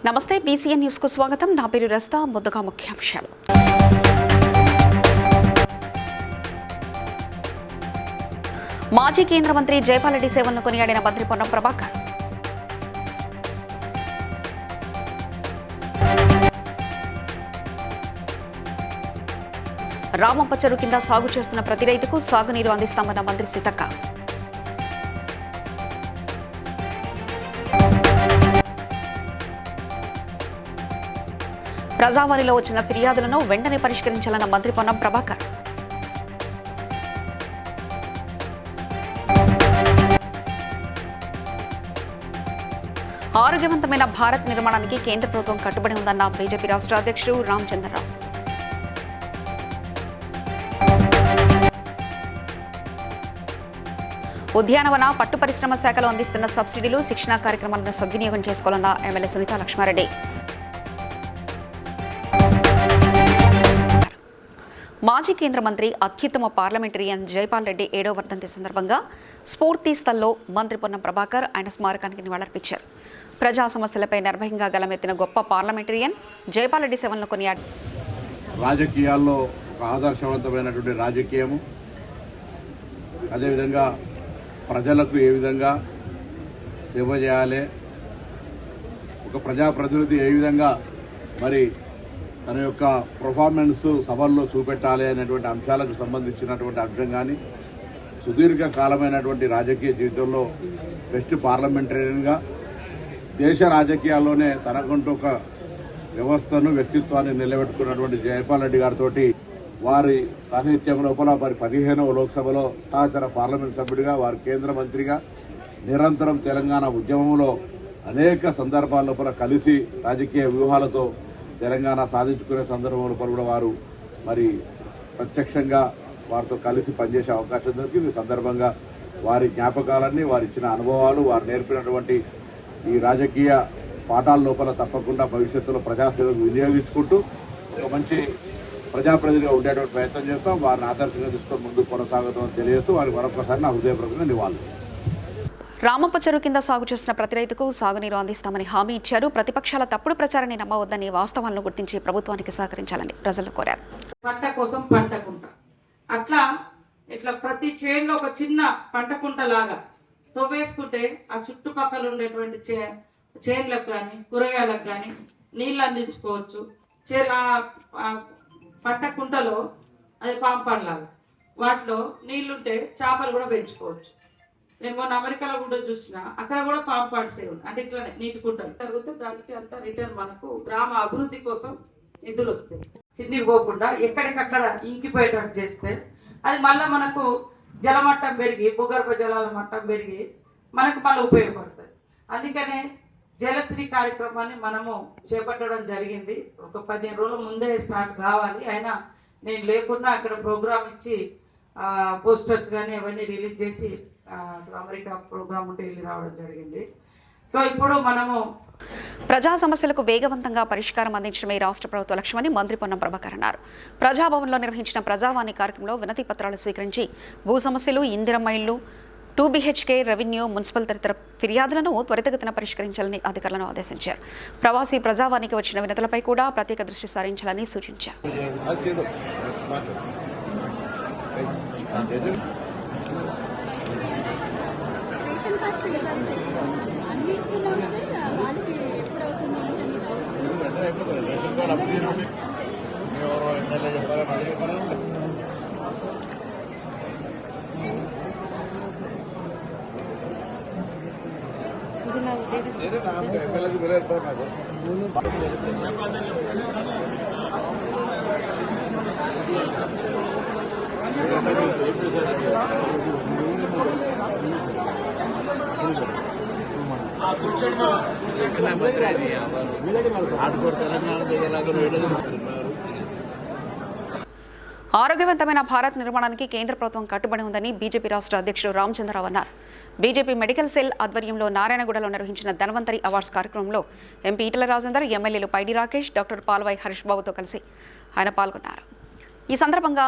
నమస్తే BCN news కు స్వాగతం. నా పేరు రస్తా. ముందుగా ముఖ్యాంశాలు. మాజీ కేంద్ర మంత్రి జైపాల్ రెడ్డి సేవలను కొనియాడిన మంత్రి పొన్నం ప్రభాకర్. రామప్ప చెరువు కింద సాగు చేస్తున్న ప్రతి రైతుకు సాగునీరు అందిస్తామన్న మంత్రి సీతక్క. ప్రజావాణిలో వచ్చిన ఫిర్యాదులను వెంటనే పరిష్కరించాలన్న మంత్రి పొన్నం ప్రభాకర్. ఆరోగ్యవంతమైన భారత్ నిర్మాణానికి కేంద్ర ప్రభుత్వం కట్టుబడి ఉందన్న బీజేపీ రాష్ట్ర అధ్యక్షుడు రామచంద్రరావు. ఉద్యానవన పట్టు పరిశ్రమ శాఖలో అందిస్తున్న సబ్సిడీలు శిక్షణా కార్యక్రమాలను సద్వినియోగం చేసుకోవాలన్న ఎమ్మెల్యే సునీతా లక్ష్మారెడ్డి. మాజీ కేంద్ర మంత్రి అత్యుత్తమ పార్లమెంటరియన్ జైపాల్ రెడ్డి 7వ వర్ధంతి సందర్భంగా స్ఫూర్తి స్థల్లో మంత్రి పొన్నం ప్రభాకర్ ఆయన స్మారకానికి నివాళులర్పించారు. ప్రజా సమస్యలపై నిర్భయంగా గలమెత్తిన గొప్ప పార్లమెంటరియన్ జైపాల్ రెడ్డి సేవలను కొనియాడారు. రాజకీయాల్లో ఒక ఆదర్శవంతమైనటువంటి రాజకీయము, అదేవిధంగా ప్రజలకు ఏ విధంగా సేవ చేయాలి, ఒక ప్రజాప్రతినిధి ఏ విధంగా మరి తన యొక్క పర్ఫార్మెన్స్ సభల్లో చూపెట్టాలి అనేటువంటి అంశాలకు సంబంధించినటువంటి అంశం కానీ, సుదీర్ఘ కాలమైనటువంటి రాజకీయ జీవితంలో బెస్ట్ పార్లమెంటరీగా దేశ రాజకీయాల్లోనే తనకంటూ ఒక వ్యవస్థను వ్యక్తిత్వాన్ని నిలబెట్టుకున్నటువంటి జైపాల్ రెడ్డి గారితో వారి సాహిత్యం లోపల మరి 15వ లోక్సభలో సహచర పార్లమెంట్ సభ్యుడిగా, వారి కేంద్ర మంత్రిగా నిరంతరం తెలంగాణ ఉద్యమంలో అనేక సందర్భాల లోపల కలిసి రాజకీయ వ్యూహాలతో తెలంగాణ సాధించుకునే సందర్భంలో కూడా వారు మరి ప్రత్యక్షంగా వారితో కలిసి పనిచేసే అవకాశం దొరికింది. ఈ సందర్భంగా వారి జ్ఞాపకాలన్నీ, వారు ఇచ్చిన అనుభవాలు, వారు నేర్పినటువంటి ఈ రాజకీయ పాఠాల లోపల తప్పకుండా భవిష్యత్తులో ప్రజాసేవకు వినియోగించుకుంటూ ఒక మంచి ప్రజాప్రతినిధిగా ఉండేటువంటి ప్రయత్నం చేస్తాం. వారిని ఆదర్శంగా తీసుకొని ముందుకు కొనసాగుతామని తెలియజేస్తూ వారికి మరొకసారి నా హృదయపూర్వకంగా నివాళులు. రామప్ప చెరువు కింద సాగు చేస్తున్న ప్రతి రైతుకు సాగునీరు అందిస్తామని హామీ ఇచ్చారు. ప్రతిపక్షాల తప్పుడు ప్రచారాన్ని నమ్మవద్దని, వాస్తవాలను గుర్తించి ప్రభుత్వానికి సహకరించాలని ప్రజలు కోరారు. పంట కోసం పంటకుంట అట్లా ఇట్లా ప్రతి చేనులో ఒక చిన్న పంటకుంట లాగా తవ్వేసుకుంటే ఆ చుట్టుపక్కల ఉండేటువంటి చేనులకు కానీ కూరగాయలకు కానీ నీళ్ళు అందించుకోవచ్చు. పంట కుంటలో అది పాంపంలాగా వాటిలో నీళ్లుంటే చేపలు కూడా పెంచుకోవచ్చు. నేను మొన్న అమెరికాలో కూడా చూసిన, అక్కడ కూడా పాంపాడ్స్ ఉంది. అంటే ఇట్లా నీటి కుంటలు జరిగితే దానికి అంతా రిటర్న్ మనకు గ్రామ అభివృద్ధి కోసం నిధులు వస్తాయి. కిందికి పోకుండా ఎక్కడికక్కడ ఇంకిపోయేటట్టు చేస్తే అది మళ్ళీ మనకు జలమట్టం పెరిగి, భూగర్భ జలాల మట్టం పెరిగి మనకు మళ్ళీ ఉపయోగపడుతుంది. అందుకనే జలశ్రీ కార్యక్రమాన్ని మనము చేపట్టడం జరిగింది. ఒక 15 రోజుల ముందే స్టార్ట్ కావాలి. అయినా నేను లేకుండా అక్కడ ప్రోగ్రామ్ ఇచ్చి పోస్టర్స్ కానీ అవన్నీ రిలీజ్ చేసి అమెరికా ప్రోగ్రామ్ ఉంటే వెళ్ళి రావడం జరిగింది. సో ఇప్పుడు మనము ప్రజా సమస్యలకు వేగవంతంగా పరిష్కారం అందించడమే రాష్ట్ర ప్రభుత్వ లక్ష్యమని మంత్రి పొన్నం ప్రభాకర్ అన్నారు. ప్రజాభవన్లో నిర్వహించిన ప్రజావాణి కార్యక్రమంలో వినతి పత్రాలు స్వీకరించి భూ సమస్యలు, ఇందిరమ్మ ఇళ్లు, 2 BHK, రెవెన్యూ, మున్సిపల్ తదితర ఫిర్యాదులను త్వరితగతిన పరిష్కరించాలని అధికారులను ఆదేశించారు. ప్రవాసీ ప్రజావానికి వచ్చిన వినతులపై కూడా ప్రత్యేక దృష్టి సారించాలని సూచించారు. ఆరోగ్యవంతమైన భారత్ నిర్మాణానికి కేంద్ర ప్రభుత్వం కట్టుబడి ఉందని బీజేపీ రాష్ట్ర అధ్యక్షుడు రామచంద్రరావు అన్నారు. బీజేపీ మెడికల్ సెల్ ఆధ్వర్యంలో నారాయణగూడలో నిర్వహించిన ధన్వంతరి అవార్డ్స్ కార్యక్రమంలో ఎంపీ ఈటల రాజేందర్, ఎమ్మెల్యేలు పైడి రాకేష్, డాక్టర్ పాల్వాయి హరీష్ బాబుతో కలిసి ఆయన పాల్గొన్నారు. ఈ సందర్భంగా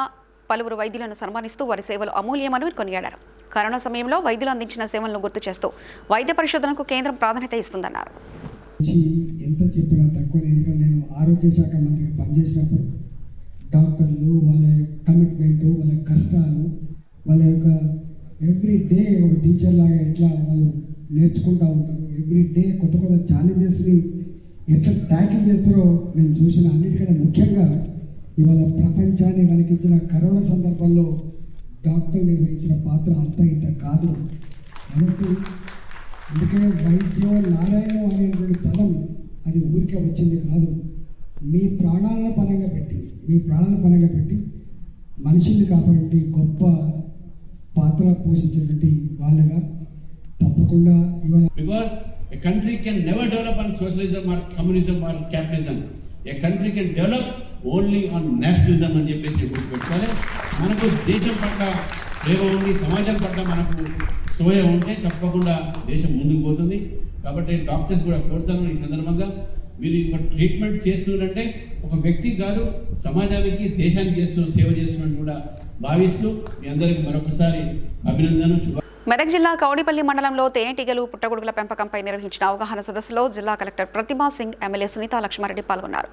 పలువురు వైద్యులను సన్మానిస్తూ వారి సేవలు అమూల్యమని కొనియాడారు. కరోనా సమయంలో వైద్యులు అందించిన సేవలను గుర్తు చేస్తూ వైద్య పరిశోధనకు కేంద్రం ప్రాధాన్యత ఇస్తుందన్నారు. ఎంత చెప్పినా తక్కువ. ఎందుకంటే నేను ఆరోగ్య శాఖ మంత్రిగా పనిచేసినప్పుడు డాక్టర్లు వాళ్ళ కమిట్మెంటు, వాళ్ళ కష్టాలు, వాళ్ళ యొక్క ఎవ్రీ డే ఒక టీచర్ లాగా ఎట్లా వాళ్ళు నేర్చుకుంటూ ఉంటారు, ఎవ్రీ డే కొత్త కొత్త ఛాలెంజెస్ని ఎట్లా ట్యాకిల్ చేస్తారో నేను చూసిన. అన్నిటికంటే ముఖ్యంగా ఇవాళ ప్రపంచాన్ని వణికించిన కరోనా సందర్భంలో డాక్టర్ నిర్వహించిన పాత్ర అంత ఇంత కాదు. కాబట్టి అందుకే వైద్యం నారాయణం అనేటువంటి పదం అది ఊరికే వచ్చింది కాదు. మీ ప్రాణాలను పనంగా పెట్టి మనిషిని కాపాడి గొప్ప పాత్ర పోషించేటువంటి వాళ్ళగా తప్పకుండా ఇవాళ. Because a country can never develop on socialism or communism or capitalism. A country can develop only on nationalism అని చెప్పేసి గుర్తుపెట్టుకోవాలి. మనకు దేశం పట్ల ప్రేమ ఉంది, సమాజం పట్ల మనకు సోయ ఉంటే తప్పకుండా దేశం ముందుకు పోతుంది. కాబట్టి డాక్టర్స్ కూడా కోరుతాను ఈ సందర్భంగా, మీరు ఇక్కడ ట్రీట్మెంట్ చేస్తున్నారంటే ఒక వ్యక్తి కాదు, సమాజానికి దేశానికి సేవ చేస్తున్నట్టు కూడా భావిస్తూ మీ అందరికీ మరొకసారి అభినందనలు, శుభ. మెదక్ జిల్లా కౌడిపల్లి మండలంలో తేనెటీగలు పుట్టగొడుగుల పెంపకంపై నిర్వహించిన అవగాహన సదస్సులో జిల్లా కలెక్టర్ ప్రతిమా సింగ్, ఎమ్మెల్యే సునీతా లక్ష్మారెడ్డి పాల్గొన్నారు.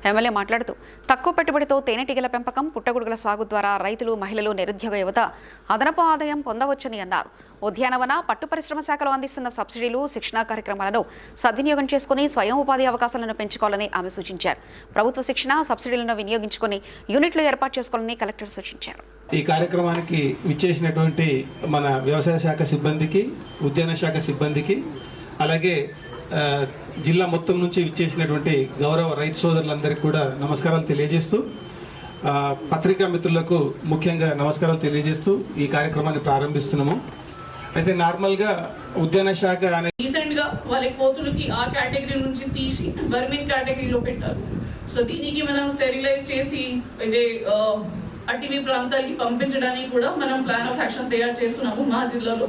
ఎమ్మెల్యే మాట్లాడుతూ తక్కువ పెట్టుబడితో తేనెటీగల పెంపకం, పుట్టగొడుగుల సాగు ద్వారా రైతులు, మహిళలు, నిరుద్యోగ యువత అదనపు ఆదాయం పొందవచ్చని అన్నారు. ఉద్యానవన, పట్టు పరిశ్రమ శాఖలో అందిస్తున్న సబ్సిడీలు, శిక్షణా కార్యక్రమాలను సద్వినియోగం చేసుకుని స్వయం ఉపాధి అవకాశాలను పెంచుకోవాలని ఆమె సూచించారు. ప్రభుత్వ శిక్షణ, సబ్సిడీలను వినియోగించుకుని యూనిట్లు ఏర్పాటు చేసుకోవాలని కలెక్టర్ సూచించారు. ఈ కార్యక్రమానికి విచ్చేసినటువంటి మన వ్యవసాయ శాఖ సిబ్బందికి, ఉద్యాన శాఖ సిబ్బందికి, అలాగే జిల్లా మొత్తం నుంచి విచ్చేసినటువంటి గౌరవ రైతు సోదరులందరికీ కూడా నమస్కారాలు తెలియజేస్తూ, పత్రికా మిత్రులకు ముఖ్యంగా నమస్కారాలు తెలియజేస్తూ ఈ కార్యక్రమాన్ని ప్రారంభిస్తున్నాము. అయితే నార్మల్గా ఉద్యాన శాఖ రీసెంట్ గా వాళ్ళ కోతులకి ఆ కేటగిరీ నుంచి తీసి వర్మిన్ కేటగిరీలో పెట్టారు. సో దీనికి మనం స్టెరిలైజ్ చేసి ఇదే అటవీ ప్రాంతాలకి పంపించడానికి కూడా మనం ప్లాన్ ఆఫ్ యాక్షన్ తయారు చేస్తున్నాము మా జిల్లాలో.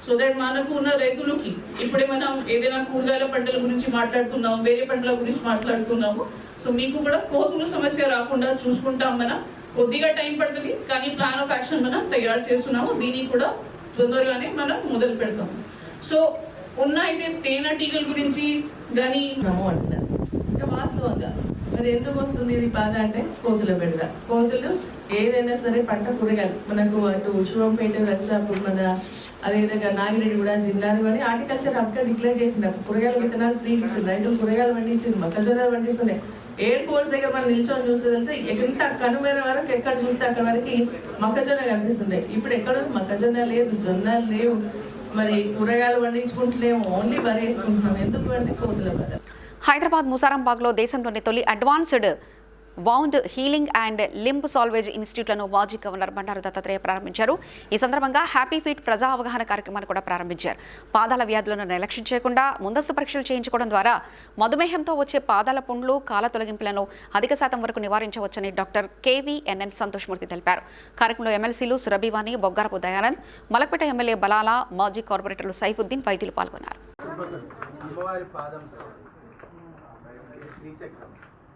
సో దట్ మనకు ఉన్న రైతులకి ఇప్పుడే మనం ఏదైనా కూరగాయల పంటల గురించి మాట్లాడుతున్నాము, వేరే పంటల గురించి మాట్లాడుతున్నాము. సో మీకు కూడా కోతుల సమస్య రాకుండా చూసుకుంటాం. మనం కొద్దిగా టైం పడుతుంది, కానీ ప్లాన్ ఆఫ్ యాక్షన్ మనం తయారు చేస్తున్నాము. దీనికి కూడా తొందరగానే మనం మొదలు పెడతాం. సో ఉన్న అయితే తేనెటీగల గురించి కానీ అంటున్నారు. వాస్తవంగా మరి ఎందుకు వస్తుంది ఇది బాధ అంటే కోతుల బెడద. కోతులు ఏదైనా సరే పంట, కూరగాయలు మనకు అటు శివంపేట, నర్సాపూర్, మన అదేవిధంగా నాగిరెడ్డి కూడా జిల్లాలు అని హార్టికల్చర్ అప్గా డిక్లేర్ చేసినప్పుడు కూరగాయల విత్తనాలు ఫ్రీ ఇచ్చింది, రైతులు కూరగాయలు పండించింది, మొక్కజొన్నలు పండిస్తున్నాయి. ఎయిర్ ఫోర్స్ దగ్గర మనం నిల్చొని చూస్తే తెలుసా, ఎంత కనుమైన వరకు ఎక్కడ చూస్తే అక్కడ వరకు మొక్కజొన్న కనిపిస్తున్నాయి. ఇప్పుడు ఎక్కడ మొక్కజొన్న లేదు, జొన్నలు లేవు, మరి కూరగాయలు పండించుకుంటలేము, ఓన్లీ వరి వేసుకుంటున్నాం. ఎందుకు అంటే కోతుల బాధ. హైదరాబాద్ ముసారాంబాగ్లో దేశంలోని తొలి advanced wound healing and limb salvage ఇన్స్టిట్యూట్లను మాజీ గవర్నర్ బండారు దత్తాత్రేయ ప్రారంభించారు. ఈ సందర్భంగా హ్యాపీ ఫీట్ ప్రజా అవగాహన కార్యక్రమాన్ని కూడా ప్రారంభించారు. పాదాల వ్యాధులను నిర్లక్ష్యం చేయకుండా ముందస్తు పరీక్షలు చేయించుకోవడం ద్వారా మధుమేహంతో వచ్చే పాదాల పుండ్లు, కాల తొలగింపులను అధిక శాతం వరకు నివారించవచ్చని డాక్టర్ KVNN సంతోష్మూర్తి తెలిపారు. కార్యక్రమంలో ఎమ్మెల్సీలు సురభివాణి, బొగ్గారపు దయానంద్, మలక్పేట ఎమ్మెల్యే బలాలా, మాజీ కార్పొరేటర్లు సైఫుద్దీన్, వైద్యులు పాల్గొన్నారు.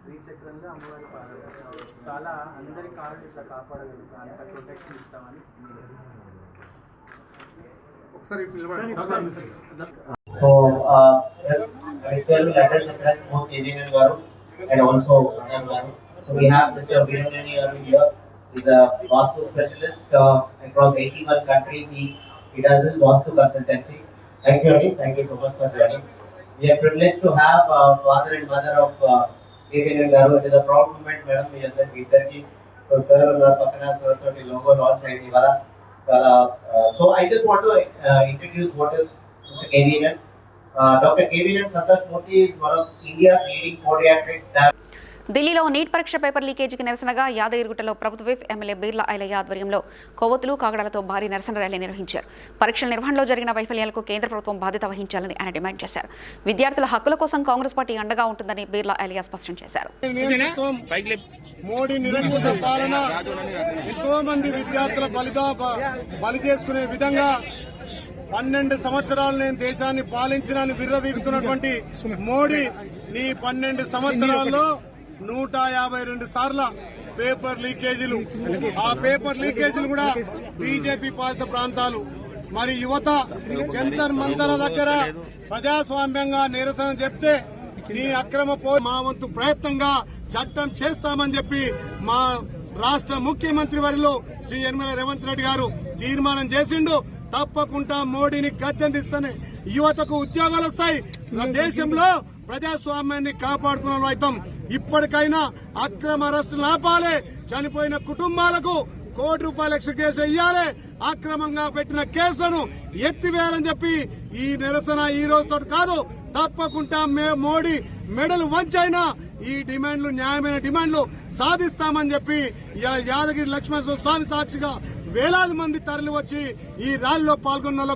శ్రీచక్రంలో అమ్మవారి పాదం చాలా అందరి కాళ్ళు ఇట్లా కాపాడగలుగుతాం, అంత ప్రొటెక్షన్ ఇస్తామని. So, will address the press, both KVNN Garu and also Garu. So we have Mr. Veeranani Garu here. He's a Vastu specialist across 81 countries. He does his Vastu consultancy. Thank you, Ani. Thank you so much for joining. We are privileged to have father and mother of KVNN Garu. It is a proud moment, madam. We are the so sir and Pakana sir toti logo launch ayi wala. So I just want to introduce what is Mr. KVNN. Dr. KVNN Santoshmurthy is one of India's leading podiatric. ఢిల్లీలో neat పరీక్ష paper లీకేజీకి నిరసనగా యాదగిరిగుట్టలో ప్రభుత్వ whip MLA Birla Ailayya ఆధ్వర్యంలో కొవ్వొత్తులు, కాగడాలతో భారీ నిరసన rally నిర్వహించారు. పరీక్షల నిర్వహణలో జరిగిన వైఫల్యాలకు కేంద్ర ప్రభుత్వం బాధ్యత వహించాలని ఆయన డిమాండ్ చేశారు. విద్యార్థుల హక్కుల కోసం కాంగ్రెస్ పార్టీ అండగా ఉంటుందని బీర్లా ఐలయ్య స్పష్టం చేశారు. మోడీ నిరంకుశ పాలన ఎంతో మంది విద్యార్థుల బలి చేసుకునే విధంగా 12 సంవత్సరాలు నేను దేశాన్ని పాలించినని విర్రవీగుతున్నటువంటి మోడీ నీ 12 సంవత్సరాల్లో 152 సార్ల పేపర్ లీకేజీలు. ఆ పేపర్ లీకేజీలు కూడా బీజేపీ పాలిత ప్రాంతాలు. మరి యువత జంతర్ మంతర దగ్గర ప్రజాస్వామ్యంగా నిరసన చెప్తే ఈ అక్రమ మా వంతు ప్రయత్నంగా చట్టం చేస్తామని చెప్పి మా రాష్ట్ర ముఖ్యమంత్రి వర్యులు శ్రీ యనమల రేవంత్ రెడ్డి గారు తీర్మానం చేసిండు. తప్పకుండా మోడీని గద్దెందిస్తేనే యువతకు ఉద్యోగాలు వస్తాయి. దేశంలో ప్రజాస్వామ్యాన్ని కాపాడుకున్న రైతం. ఇప్పటికైనా అక్రమ అరెస్టులు ఆపాలి. చనిపోయిన కుటుంబాలకు ₹1 కోటి కేసు ఇయ్యాలి. అక్రమంగా పెట్టిన కేసులను ఎత్తివేయాలని చెప్పి ఈ నిరసన ఈ రోజుతో కాదు, తప్పకుండా మోడీ మెడలు వంచైనా ఈ డిమాండ్లు న్యాయమైన డిమాండ్లు సాధిస్తామని చెప్పి యాదగిరి లక్ష్మణేశ్వర స్వామి సాక్షిగా వేలాది మంది తరలి వచ్చి ఈ ర్యాలీలో పాల్గొన్న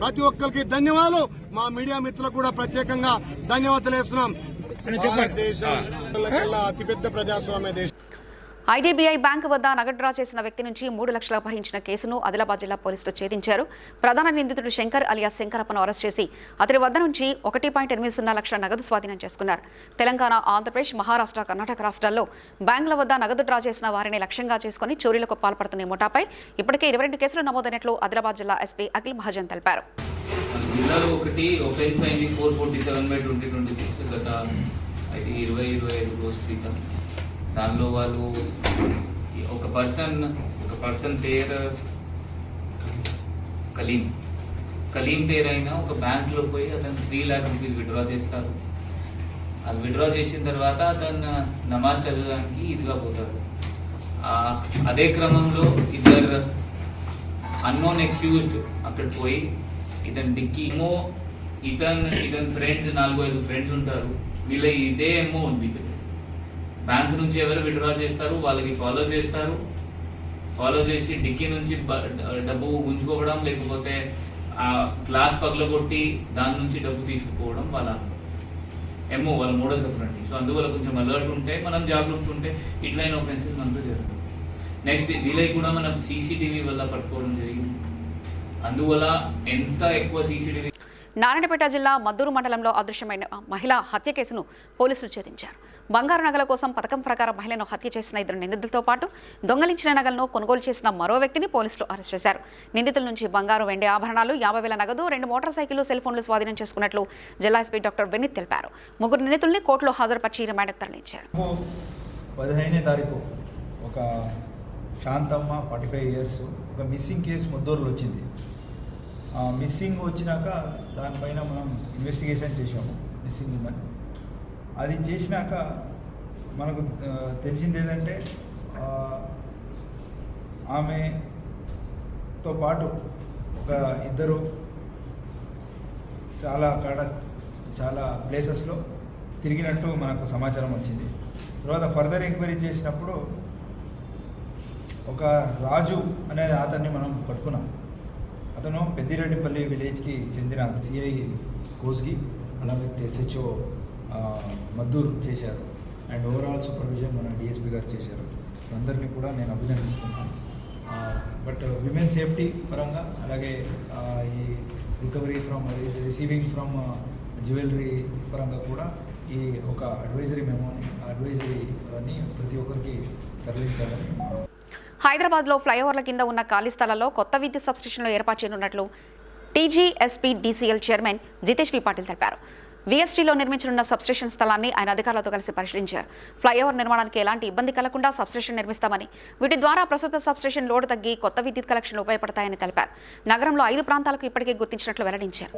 ప్రతి ఒక్కరికి ధన్యవాదాలు. మా మీడియా మిత్రులకు కూడా ప్రత్యేకంగా ధన్యవాదాలు వేస్తున్నాం. భారతదేశం అతిపెద్ద ప్రజాస్వామ్య దేశం. ఐడీబీఐ బ్యాంకు వద్ద నగదు డ్రా చేసిన వ్యక్తి నుంచి 3 లక్షలు అపహరించిన కేసును ఆదిలాబాద్ జిల్లా పోలీసులు ఛేదించారు. ప్రధాన నిందితుడు శంకర్ అలియాస్ శంకరప్పను అరెస్ట్ చేసి అతని వద్ద నుంచి 1.80 లక్షల నగదు స్వాధీనం చేసుకున్నారు. తెలంగాణ, ఆంధ్రప్రదేశ్, మహారాష్ట్ర, కర్ణాటక రాష్ట్రాల్లో బ్యాంకుల వద్ద నగదు డ్రా చేసిన వారిని లక్ష్యంగా చేసుకుని చోరీలకు పాల్పడుతున్న ముఠాపై ఇప్పటికే 22 కేసులు నమోదైనట్లు ఆదిలాబాద్ జిల్లా ఎస్పీ అఖిల్ మహాజన్ తెలిపారు. జిల్లాలో ఒకటి ఒఫెన్స్ అయింది 447/2026 గత 20-25 రోజుల క్రితం. దానిలో వాళ్ళు ఒక పర్సన్ పేరు కలీం పేరు అయినా ఒక బ్యాంక్లో పోయి అతను 3 లాక్ రూపీస్ విత్డ్రా చేస్తారు. అది విత్డ్రా చేసిన తర్వాత అతను నమాజ్ చదవడానికి ఈద్గా పోతాడు. అదే క్రమంలో ఇద్దరు అన్నోన్ అక్యూజ్డ్ అక్కడ పోయి ఇతను డిక్కీ ఏమో ఇతని ఫ్రెండ్స్ 4-5 ఫ్రెండ్స్ ఉంటారు. వీళ్ళ ఇదే ఏమో ఉంది. బ్యాంక్ నుంచి ఎవరు విత్డ్రా చేస్తారు వాళ్ళకి ఫాలో చేసి డిక్కీ నుంచి డబ్బు గుంజుకోవడం, లేకపోతే ఆ గ్లాస్ పగలగొట్టి దాని నుంచి డబ్బు తీసుకుపోవడం వాళ్ళ మోడస్ ఆపరెండి. సో అందువల్ల కొంచెం అలర్ట్ ఉంటే, మనం జాగ్రత్త ఉంటే ఇట్లైన ఆఫెన్సెస్ మనతో జరుగుతుంది. నెక్స్ట్ వీళ్ళకి కూడా మనం సీసీటీవీ వల్ల పట్టుకోవడం జరిగింది. అందువల్ల ఎంత ఎక్కువ సీసీటీవీ. నారాయణపేట జిల్లా మద్దూరు మండలంలో అదృశ్యమైన మహిళ హత్య కేసును పోలీసులు ఛేదించారు. బంగారు నగల కోసం పథకం ప్రకారం మహిళను హత్య చేసిన 2 నిందితులతో పాటు దొంగలించిన నగలను కొనుగోలు చేసిన మరో వ్యక్తిని పోలీసులు అరెస్ట్ చేశారు. నిందితుల నుంచి బంగారు, వెండి ఆభరణాలు, 50,000 నగదు, 2 మోటార్ సైకిళ్లు, సెల్ ఫోన్లు స్వాధీనం చేసుకున్నట్లు జిల్లా ఎస్పీ డాక్టర్ వినీత్ తెలిపారు. 3 నిందితుల్ని కోర్టులో హాజరుపరిచి రిమాండ్కు తరలించారు. 15వ తారీఖు ఒక శాంతమ్మ 45 ఇయర్స్ ఒక మిస్సింగ్ కేసు మద్దూరులో వచ్చింది. మిస్సింగ్ వచ్చినాక దానిపైన మనం ఇన్వెస్టిగేషన్ చేసాము. మిస్సింగ్ ఉమెన్ అది చేసినాక మనకు తెలిసింది ఏంటంటే ఆమెతో పాటు ఒక ఇద్దరు చాలా ప్లేసెస్లో తిరిగినట్టు మనకు సమాచారం వచ్చింది. తర్వాత ఫర్దర్ ఎంక్వైరీ చేసినప్పుడు ఒక రాజు అనే అతన్ని మనం పట్టుకున్నాం. అతను పెద్దిరెడ్డిపల్లి విలేజ్కి చెందిన సిఐ కోస్గి అలాగే SHO మద్దూరు చేశారు. అండ్ ఓవరాల్ సూపర్విజన్ మన డిఎస్పీ గారు చేశారు. అందరినీ కూడా నేను అభినందిస్తున్నాను. బట్ విమెన్ సేఫ్టీ పరంగా అలాగే ఈ recovery from receiving from jewellery పరంగా కూడా ఈ ఒక అడ్వైజరీని ప్రతి ఒక్కరికి తరలించాలని. హైదరాబాద్లో ఫ్లైఓవర్ల కింద ఉన్న ఖాళీ స్థలాల్లో కొత్త విద్యుత్ సబ్స్టేషన్లు ఏర్పాటు చేయనున్నట్లు TGSPDCL చైర్మన్ జితేష్ వి పాటిల్ తెలిపారు. VSTలో నిర్మించనున్న సబ్స్టేషన్ స్థలాన్ని ఆయన అధికారులతో కలిసి పరిశీలించారు. ఫ్లైఓవర్ నిర్మాణానికి ఎలాంటి ఇబ్బంది కలగకుండా సబ్స్టేషన్ నిర్మిస్తామని, వీటి ద్వారా ప్రస్తుత సబ్స్టేషన్ లోడ్ తగ్గి కొత్త విద్యుత్ కలెక్షన్లు ఉపయోగపడతాయని తెలిపారు. నగరంలో 5 ప్రాంతాలకు ఇప్పటికే గుర్తించినట్లు వెల్లడించారు.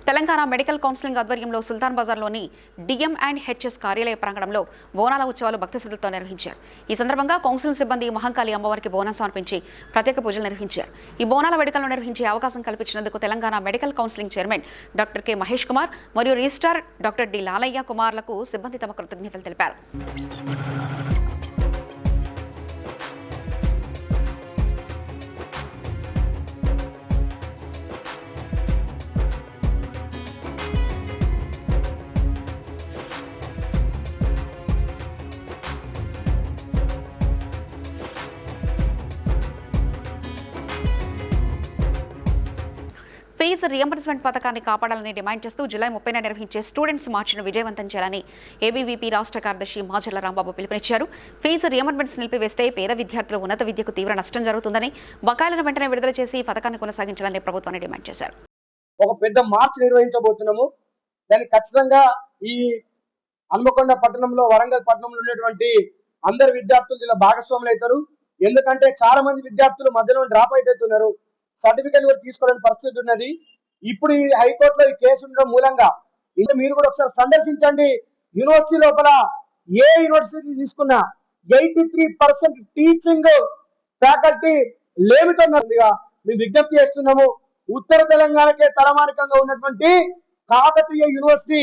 తెలంగాణ మెడికల్ కౌన్సిలింగ్ ఆధ్వర్యంలో సుల్తాన్ బజార్లోని DM&HS కార్యాలయ ప్రాంగణంలో బోనాల ఉత్సవాలు భక్తి శ్రద్ధలతో నిర్వహించారు. ఈ సందర్భంగా కౌన్సిలింగ్ సిబ్బంది మహంకాళి అమ్మవారికి బోనం సమర్పించి ప్రత్యేక పూజలు నిర్వహించారు. ఈ బోనాల వేడుకలను నిర్వహించే అవకాశం కల్పించినందుకు Telangana medical counselling chairman doctor K. Mahesh Kumar మరియు రిజిస్ట్రార్ డాక్టర్ D. లాలయ్య కుమార్లకు సిబ్బంది తమ కృతజ్ఞతలు తెలిపారు. ఫీజు రియంబర్స్మెంట్ పథకాన్ని కాపాడాలని డిమాండ్ చేస్తూ జూలై 30న నిర్వహించే స్టూడెంట్స్ మార్చ్ను విజయవంతం చేయాలని ఏబీవీపీ రాష్ట్ర కార్యదర్శి మాచర్ల రాంబాబు పిలుపునిచ్చారు. ఫీజు రియంబర్స్మెంట్స్ నిలిపివేస్తే పేద విద్యార్థులు ఉన్నత విద్యకు తీవ్ర నష్టం జరుగుతుందని, బకాయిలను వెంటనే విడుదల చేసి పథకాన్ని కొనసాగించాలని ప్రభుత్వాన్ని డిమాండ్ చేశారు. ఒక పెద్ద మార్చ్ నిర్వహించబోతున్నాము. దాన్ని ఖచ్చితంగా ఈ హన్మకొండ పట్టణంలో, వరంగల్ పట్టణంలో ఉన్నటువంటి అందరు విద్యార్థులు ఇలా భాగస్వాములు అవుతారు. ఎందుకంటే చాలా మంది విద్యార్థులు మధ్యలో డ్రాప్ అవుతున్నారు, సర్టిఫికేట్ కూడా తీసుకోలేని పరిస్థితి ఉన్నది. ఇప్పుడు ఈ హైకోర్టులో ఈ కేసు ఉండడం మూలంగా ఇంకా మీరు కూడా ఒకసారి సందర్శించండి. యూనివర్సిటీ లోపల ఏ యూనివర్సిటీ తీసుకున్నా 83% టీచింగ్ ఫ్యాకల్టీ లేమితోన్నదిగా మేము విజ్ఞప్తి చేస్తున్నాము. ఉత్తర తెలంగాణకే తలమానికంగా ఉన్నటువంటి కాకతీయ యూనివర్సిటీ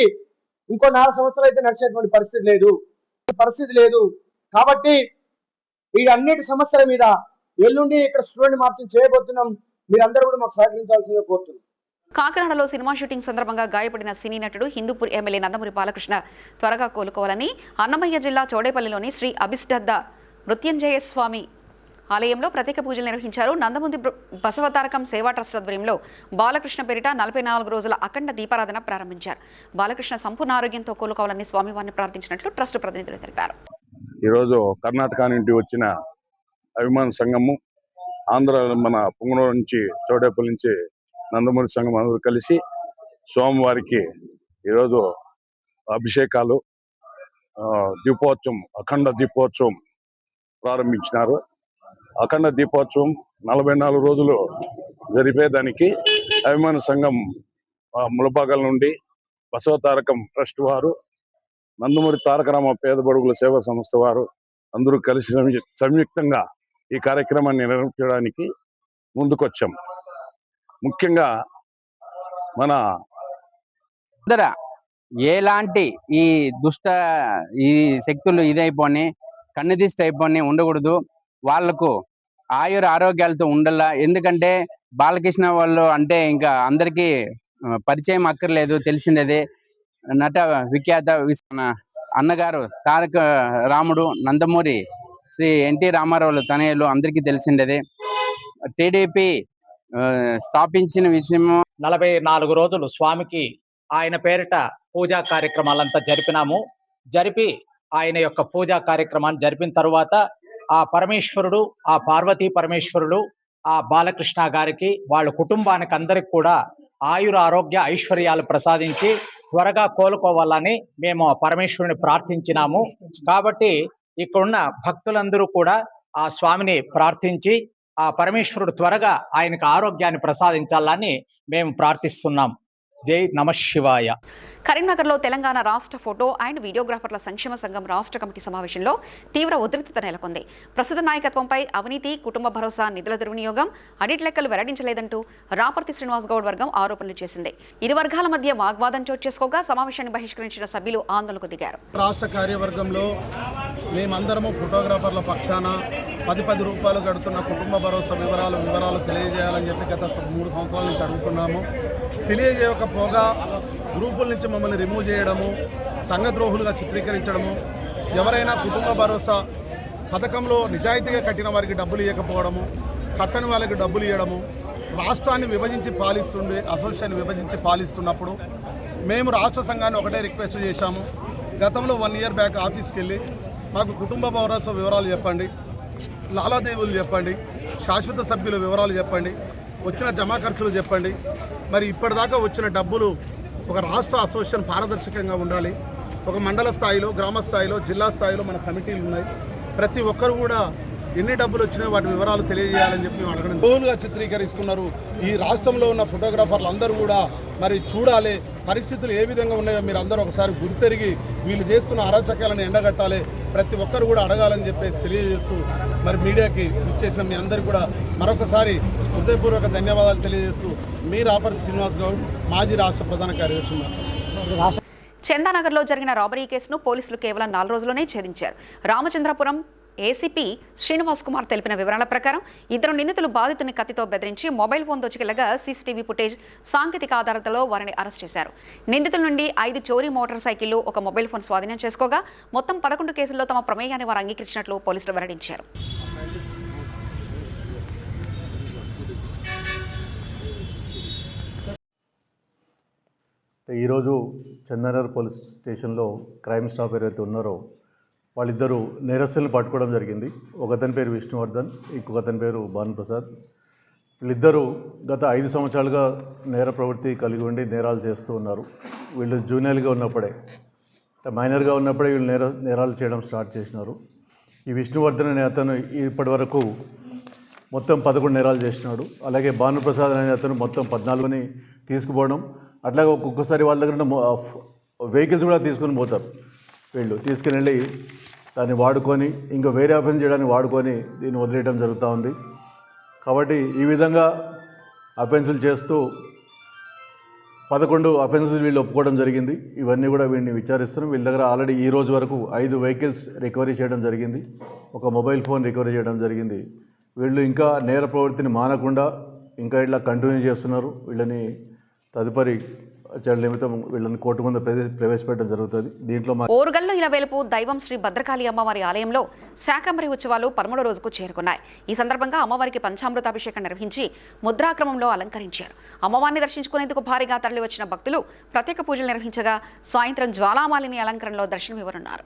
ఇంకో 4 సంవత్సరాలు అయితే నడిచేటువంటి పరిస్థితి లేదు. కాబట్టి ఈ అన్నిటి సమస్యల మీద ఎల్లుండి ఇక్కడ స్టూడెంట్ మార్చింగ్ చేయబోతున్నాం. మీరందరూ కూడా మాకు సహకరించాల్సిందిగా కోరుతున్నాం. కాకినాడలో సినిమా షూటింగ్ సందర్భంగా గాయపడిన సినీ నటుడు హిందూపూర్ ఎమ్మెల్యే నందమూరి బాలకృష్ణ త్వరగా కోలుకోవాలని అన్నమయ్య జిల్లా చౌడేపల్లిలోని శ్రీ అభిష్టద్ద మృత్యుంజయ స్వామి ఆలయంలో ప్రత్యేక పూజలు నిర్వహించారు. నందమూరి బసవతారకం సేవా ట్రస్ట్ ఆధ్వర్యంలో బాలకృష్ణ పేరిట 44 రోజుల అఖండ దీపారాధన ప్రారంభించారు. బాలకృష్ణ సంపూర్ణ ఆరోగ్యంతో కోలుకోవాలని స్వామివారిని ప్రార్థించినట్లు ట్రస్ట్ ప్రతినిధులు తెలిపారు. ఈరోజు కర్ణాటక నుండి వచ్చిన అభిమాన సంఘము, ఆంధ్ర మన పుంగనూరు నుంచి, చౌడేపల్లి నుంచి నందమూరి సంఘం అందరూ కలిసి స్వామివారికి ఈరోజు అభిషేకాలు, దీపోత్సవం, అఖండ దీపోత్సవం ప్రారంభించినారు. అఖండ దీపోత్సవం 44 రోజులు జరిపేదానికి అభిమాన సంఘం ములబాగల నుండి బసవతారకం ట్రస్ట్ వారు, నందమూరి తారకరామ పేద బడుగుల సేవా సంస్థ వారు అందరూ కలిసి సంయుక్తంగా ఈ కార్యక్రమాన్ని నిర్వహించడానికి ముందుకొచ్చాం. ముఖ్యంగా మన ఎలాంటి ఈ దుష్ట ఈ శక్తులు ఇదైపోయి కన్నుదిష్టి అయిపోయి ఉండకూడదు. వాళ్లకు ఆయుర ఆరోగ్యాలతో ఉండాలా. ఎందుకంటే బాలకృష్ణ వాళ్ళు అంటే ఇంకా అందరికీ పరిచయం అక్కర్లేదు, తెలిసిండేది. నట విఖ్యాత అన్నగారు తారక రాముడు, నందమూరి శ్రీ ఎన్టీ రామారావులు తనయులు అందరికీ తెలిసిండేది. టీడీపీ స్థాపించిన విషయం 44 రోజులు స్వామికి ఆయన పేరిట పూజా కార్యక్రమాలంతా జరిపి ఆయన యొక్క పూజా కార్యక్రమాన్ని జరిపిన తరువాత ఆ పరమేశ్వరుడు, ఆ పార్వతీ పరమేశ్వరుడు, ఆ బాలకృష్ణ గారికి వాళ్ళ కుటుంబానికి అందరికి కూడా ఆయుర ఆరోగ్య ఐశ్వర్యాలు ప్రసాదించి త్వరగా కోలుకోవాలని మేము పరమేశ్వరుని ప్రార్థించినాము. కాబట్టి ఇక్కడున్న భక్తులందరూ కూడా ఆ స్వామిని ప్రార్థించి ఆ పరమేశ్వరుడు త్వరగా ఆయనకు ఆరోగ్యాన్ని ప్రసాదించాలని మేము ప్రార్థిస్తున్నాం. జై నమః శివాయ. కరీంనగర్లో తెలంగాణ రాష్ట్ర ఫోటో అండ్ వీడియోగ్రాఫర్ల సంక్షేమ సంఘం రాష్ట్ర కమిటీ సమావేశంలో తీవ్ర ఉద్రిక్తత నెలకొంది. ప్రస్తుత నాయకత్వంపై అవినీతి, కుటుంబ భరోసా నిధుల దుర్వినియోగం, ఆడిట్ లెక్కలు వెల్లడించలేదంటూ రాపర్తి శ్రీనివాస్ గౌడ్ వర్గం ఆరోపణలు చేసింది. ఇరు వర్గాల మధ్య వాగ్వాదం చోటు చేసుకోగా సమావేశాన్ని బహిష్కరించిన సభ్యులు ఆందోళనకు దిగారు. రాష్ట్ర కార్యవర్గంలో మేమందరము ఫోటోగ్రాఫర్ల పక్షాన 10 రూపాయలు గడుతున్న కుటుంబ భరోసా వివరాలు తెలియజేయాలని చెప్పి గత 3 సంవత్సరాల నుంచి అడుగుతున్నాము. తెలియజేయకపోగా గ్రూపుల నుంచి మమ్మల్ని రిమూవ్ చేయడము, సంఘద్రోహులుగా చిత్రీకరించడము, ఎవరైనా కుటుంబ భరోసా పథకంలో నిజాయితీగా కట్టిన వారికి డబ్బులు ఇవ్వకపోవడము, కట్టని వాళ్ళకి డబ్బులు ఇవ్వడము, రాష్ట్రాన్ని విభజించి అసోసియేషన్ విభజించి పాలిస్తున్నప్పుడు మేము రాష్ట్ర సంఘాన్ని ఒకటే రిక్వెస్ట్ చేశాము. గతంలో 1 ఇయర్ బ్యాక్ ఆఫీస్కి వెళ్ళి మాకు కుటుంబ భరోసా వివరాలు చెప్పండి, లావాదేవీలు చెప్పండి, శాశ్వత సభ్యుల వివరాలు చెప్పండి, వచ్చిన జమా ఖర్చులు చెప్పండి. మరి ఇప్పటిదాకా వచ్చిన డబ్బులు ఒక రాష్ట్ర అసోసియేషన్ పారదర్శకంగా ఉండాలి. ఒక మండల స్థాయిలో, గ్రామ స్థాయిలో, జిల్లా స్థాయిలో మన కమిటీలు ఉన్నాయి. ప్రతి ఒక్కరు కూడా ఎన్ని డబ్బులు వచ్చినాయో వాటి వివరాలు తెలియజేయాలని చెప్పి అడగడం గోలుగా చిత్రీకరిస్తున్నారు. ఈ రాష్ట్రంలో ఉన్న ఫోటోగ్రాఫర్లు అందరూ కూడా మరి చూడాలి, పరిస్థితులు ఏ విధంగా ఉన్నాయో మీరు అందరూ ఒకసారి గుర్తెరిగి వీళ్ళు చేస్తున్న అరాచకాలను ఎండగట్టాలి, ప్రతి ఒక్కరు కూడా అడగాలని చెప్పేసి తెలియజేస్తూ మరి మీడియాకి ఇచ్చేసిన మీ అందరికీ కూడా మరొకసారి హృదయపూర్వక ధన్యవాదాలు తెలియజేస్తూ మీ రాపర్తి శ్రీనివాస్ గౌడ్, మాజీ రాష్ట్ర ప్రధాన కార్యదర్శి. చందానగర్లో జరిగిన రాబరీ కేసును పోలీసులు కేవలం 4 రోజుల్లోనే ఛేదించారు. రామచంద్రపురం ఏసీపీ శ్రీనివాస్ కుమార్ తెలిపిన వివరాల ప్రకారం 2 నిందితులు బాధితుని కత్తితో బెదిరించి మొబైల్ ఫోన్ దోచుకెళ్లగా సీసీటీవీ ఫుటేజ్ సాంకేతిక ఆధారాలతో వారిని అరెస్ట్ చేశారు. నిందితుల నుండి 5 చోరీ మోటార్ సైకిళ్లు, 1 మొబైల్ ఫోన్ స్వాధీనం చేసుకోగా మొత్తం 11 కేసుల్లో తమ ప్రమేయాన్ని వారు అంగీకరించినట్లు పోలీసులు వెల్లడించారు. ఈరోజు చందనగర్ పోలీస్ స్టేషన్లో క్రైమ్ స్టాఫ్ ఎవరైతే ఉన్నారో వాళ్ళిద్దరూ నేరస్తులను పట్టుకోవడం జరిగింది. ఒకతని పేరు విష్ణువర్ధన్, ఇంకొకతని పేరు భానుప్రసాద్. వీళ్ళిద్దరూ గత 5 సంవత్సరాలుగా నేర ప్రవృత్తి కలిగి ఉండి నేరాలు చేస్తూ ఉన్నారు. వీళ్ళు జూనియర్గా ఉన్నప్పుడే, మైనర్గా ఉన్నప్పుడే వీళ్ళు నేరాలు చేయడం స్టార్ట్ చేసినారు. ఈ విష్ణువర్ధన్ అనే అతను ఇప్పటి వరకు మొత్తం 11 నేరాలు చేసినాడు. అలాగే భానుప్రసాద్ అనే అతను మొత్తం 14ని తీసుకుపోవడం, అట్లాగే ఒక్కొక్కసారి వాళ్ళ దగ్గర వెహికల్స్ కూడా తీసుకొని పోతారు. వీళ్ళు తీసుకుని వెళ్ళి దాన్ని వాడుకొని ఇంకా వేరే అఫెన్స్ చేయడానికి వాడుకొని దీన్ని వదిలేయడం జరుగుతూ ఉంది. కాబట్టి ఈ విధంగా అఫెన్సులు చేస్తూ 11 అఫెన్సులు వీళ్ళు ఒప్పుకోవడం జరిగింది. ఇవన్నీ కూడా వీడిని విచారిస్తున్నాం. వీళ్ళ దగ్గర ఆల్రెడీ ఈ రోజు వరకు 5 వెహికల్స్ రికవరీ చేయడం జరిగింది, ఒక మొబైల్ ఫోన్ రికవరీ చేయడం జరిగింది. వీళ్ళు ఇంకా నేర ప్రవృత్తిని మానకుండా ఇంకా ఇట్లా కంటిన్యూ చేస్తున్నారు. వీళ్ళని తదుపరి చర్యల నిమిత్తం వీళ్ళని కోర్టు ముందు ప్రవేశపెట్టడం జరుగుతుంది. దీంట్లో ఓరుగల్లు ఇలవేలుపు దైవం శ్రీ భద్రకాళి అమ్మవారి ఆలయంలో శాకంబరి ఉత్సవాలు 13వ రోజుకు చేరుకున్నాయి. ఈ సందర్భంగా అమ్మవారికి పంచామృతాభిషేకం నిర్వహించి ముద్రాక్రమంలో అలంకరించారు. అమ్మవారిని దర్శించుకునేందుకు భారీగా తరలి వచ్చిన భక్తులు ప్రత్యేక పూజలు నిర్వహించగా సాయంత్రం జ్వాలామాలిని అలంకరణలో దర్శనమివ్వనున్నారు.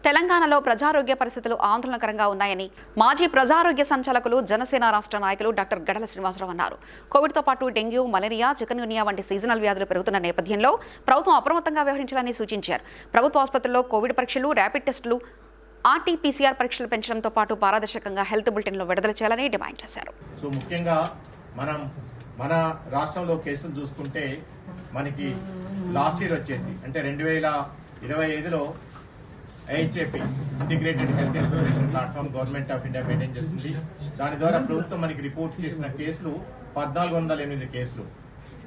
తెలంగాణలో ప్రజారోగ్య పరిస్థితులు ఆందోళనకరంగా ఉన్నాయని మాజీ ప్రజారోగ్య సంచాలకులు జనసేన రాష్ట్ర నాయకులు డాక్టర్ గడల శ్రీనివాసరావు అన్నారు. కోవిడ్తో పాటు డెంగ్యూ, మలేరియా, చికన్గున్యా వంటి సీజనల్ వ్యాధులు పెరుగుతున్న నేపథ్యంలో ప్రభుత్వం అప్రమత్తంగా వ్యవహరించాలని సూచించారు. ప్రభుత్వ ఆసుపత్రుల్లో కోవిడ్ పరీక్షలు, ర్యాపిడ్ టెస్టులు, ఆర్టీపీసీఆర్ పరీక్షలు పెంచడంతో పాటు పారదర్శకంగా హెల్త్ బులెటిన్లు విడుదల చేయాలని డిమాండ్ చేశారు. సో ముఖ్యంగా మన రాష్ట్రంలో కేసులు చూసుకుంటే మనకి లాస్ట్ ఇయర్ వచ్చేసి అంటే 2025లో IHIP integrated health information platform government of India maintain చేస్తుంది. దాని ద్వారా ప్రభుత్వం మనకి రిపోర్ట్ చేసిన కేసులు 1408 కేసులు.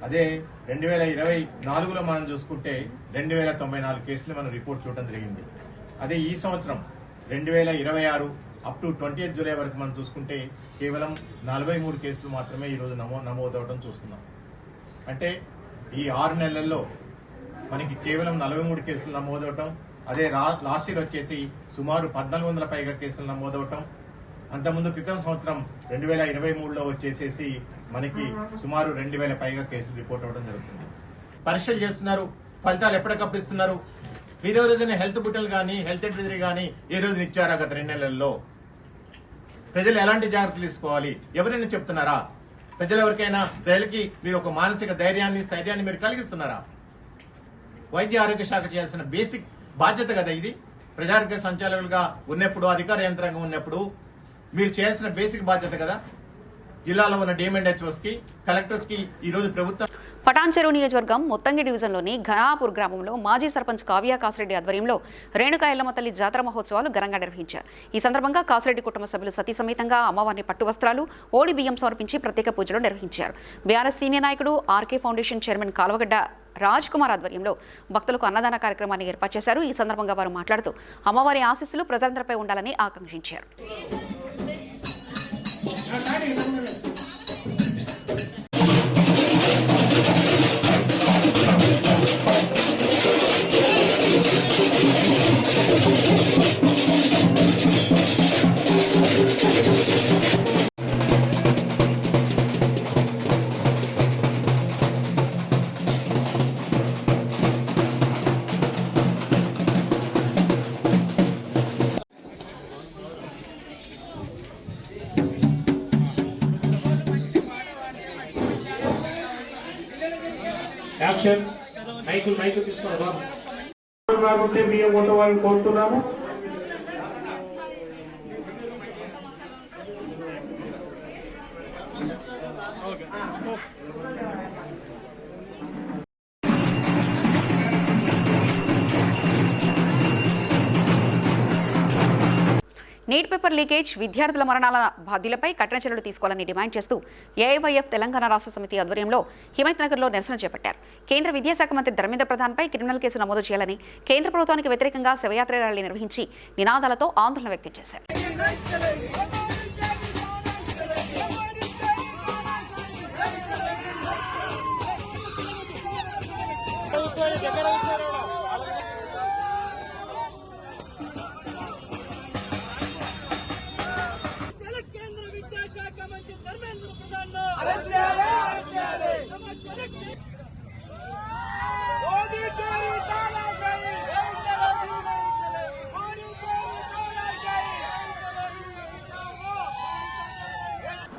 అదే 2024లో మనం చూసుకుంటే 2094 కేసులు మనం రిపోర్ట్ చూడడం జరిగింది. అదే ఈ సంవత్సరం 2026 అప్ టు 20th జూలై వరకు మనం చూసుకుంటే కేవలం 43 కేసులు మాత్రమే ఈరోజు నమోదవడం చూస్తున్నాం. అంటే ఈ 6 నెలల్లో మనకి కేవలం 43 కేసులు నమోదవటం, అదే లాస్ట్ ఇయర్ వచ్చేసి సుమారు 1400 పైగా కేసులు నమోదవటం, అంతకుముందు క్రితం సంవత్సరం 2023లో వచ్చేసేసి మనకి సుమారు 2000 పైగా కేసులు రిపోర్ట్ అవ్వడం జరుగుతుంది. పరీక్షలు చేస్తున్నారు, ఫలితాలు ఎప్పటికప్పుడు ఇస్తున్నారు. ఈ రోజున హెల్త్ బుటెల్ కానీ హెల్త్ అడ్వైజరీ కానీ ఏ రోజు ఇచ్చారా? గత 2 నెలల్లో ప్రజలు ఎలాంటి జాగ్రత్తలు తీసుకోవాలి ఎవరైనా చెప్తున్నారా? ప్రజలకి మీరు ఒక మానసిక స్థైర్యాన్ని మీరు కలిగిస్తున్నారా? వైద్య ఆరోగ్య శాఖ చేయాల్సిన బేసిక్ బాధ్యత కదా ఇది. ప్రజారోగ్య సంచాలకులుగా ఉన్నప్పుడు, అధికార యంత్రాంగం ఉన్నప్పుడు మీరు చేయాల్సిన బేసిక్ బాధ్యత కదా. జిల్లాలో ఉన్న డిఎంఎండ్హెచ్ఓస్ కి, కలెక్టర్స్ కి ఈ రోజు ప్రభుత్వం పటాన్చెరు నియోజకవర్గం ముత్తంగి డివిజన్లోని ఘనాపూర్ గ్రామంలో మాజీ సర్పంచ్ కావ్య కాసిరెడ్డి ఆధ్వర్యంలో రేణుకా ఎల్లమ్మ తల్లి జాతర మహోత్సవాలు ఘనంగా నిర్వహించారు. ఈ సందర్భంగా కాసిరెడ్డి కుటుంబ సభ్యులు సతీ సమేతంగా అమ్మవారిని పట్టు వస్త్రాలు, ఓడి బియ్యం సమర్పించి ప్రత్యేక పూజలు నిర్వహించారు. బీఆర్ఎస్ సీనియర్ నాయకుడు RK foundation chairman Kalvagadda Raj Kumar ఆధ్వర్యంలో భక్తులకు అన్నదాన కార్యక్రమాన్ని ఏర్పాటు చేశారు. ఈ సందర్భంగా వారు మాట్లాడుతూ అమ్మవారి ఆశీస్సులు ప్రజలందరిపై ఉండాలని ఆకాంక్షించారు. యాక్షన్ మైకులు తీసుకోండి బాబు. బియ్యం కొట్ట వాళ్ళని కోరుతున్నాము. నీట్ పేపర్ లీకేజ్, విద్యార్థుల మరణాల బాధ్యులపై కఠిన చర్యలు తీసుకోవాలని డిమాండ్ చేస్తూ ఏఐవైఎఫ్ తెలంగాణ రాష్ట్ర సమితి ఆధ్వర్యంలో హిమయత్ నగర్లో నిరసన చేపట్టారు. కేంద్ర విద్యాశాఖ మంత్రి ధర్మేంద్ర ప్రధాన్పై క్రిమినల్ కేసు నమోదు చేయాలని, కేంద్ర ప్రభుత్వానికి వ్యతిరేకంగా శవయాత్ర ర్యాలీ నిర్వహించి నినాదాలతో ఆందోళన వ్యక్తం చేశారు.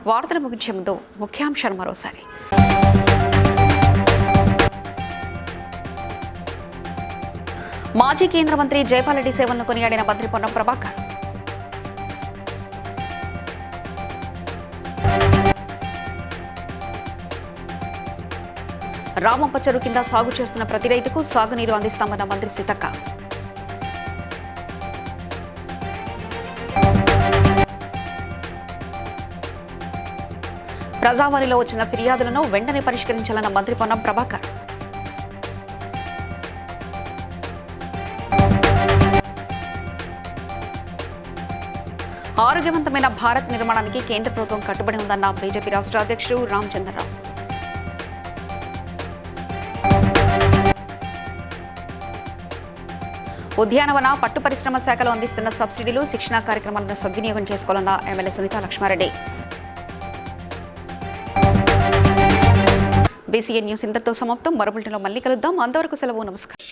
వార్తలు ముగించే ముందు ముఖ్యాంశాలు మరోసారి. మాజీ కేంద్ర మంత్రి జైపాల్ రెడ్డి సేవలను కొనియాడిన మంత్రి పొన్నం ప్రభాకర్. రామప్ప చెరువు కింద సాగు చేస్తున్న ప్రతి రైతుకు సాగునీరు అందిస్తామన్న మంత్రి సీతక్క. ప్రజావాణిలో వచ్చిన ఫిర్యాదులను వెంటనే పరిష్కరించాలన్న మంత్రి పొన్నం ప్రభాకర్. ఆరోగ్యవంతమైన భారత్ నిర్మాణానికి కేంద్ర ప్రభుత్వం కట్టుబడి ఉందన్న బీజేపీ రాష్ట్ర అధ్యక్షుడు రామచంద్రరావు. ఉద్యానవన పట్టు పరిశ్రమ శాఖలో అందిస్తున్న సబ్సిడీలు, శిక్షణా కార్యక్రమాలను సద్వినియోగం చేసుకోవాలన్న MLA Sunitha Laxma Reddy. BCN news ఇంతటితో సమాప్తం. మరో బులెటిన్లో మళ్ళీ కలుద్దాం. అంతవరకు సెలవు. నమస్కారం.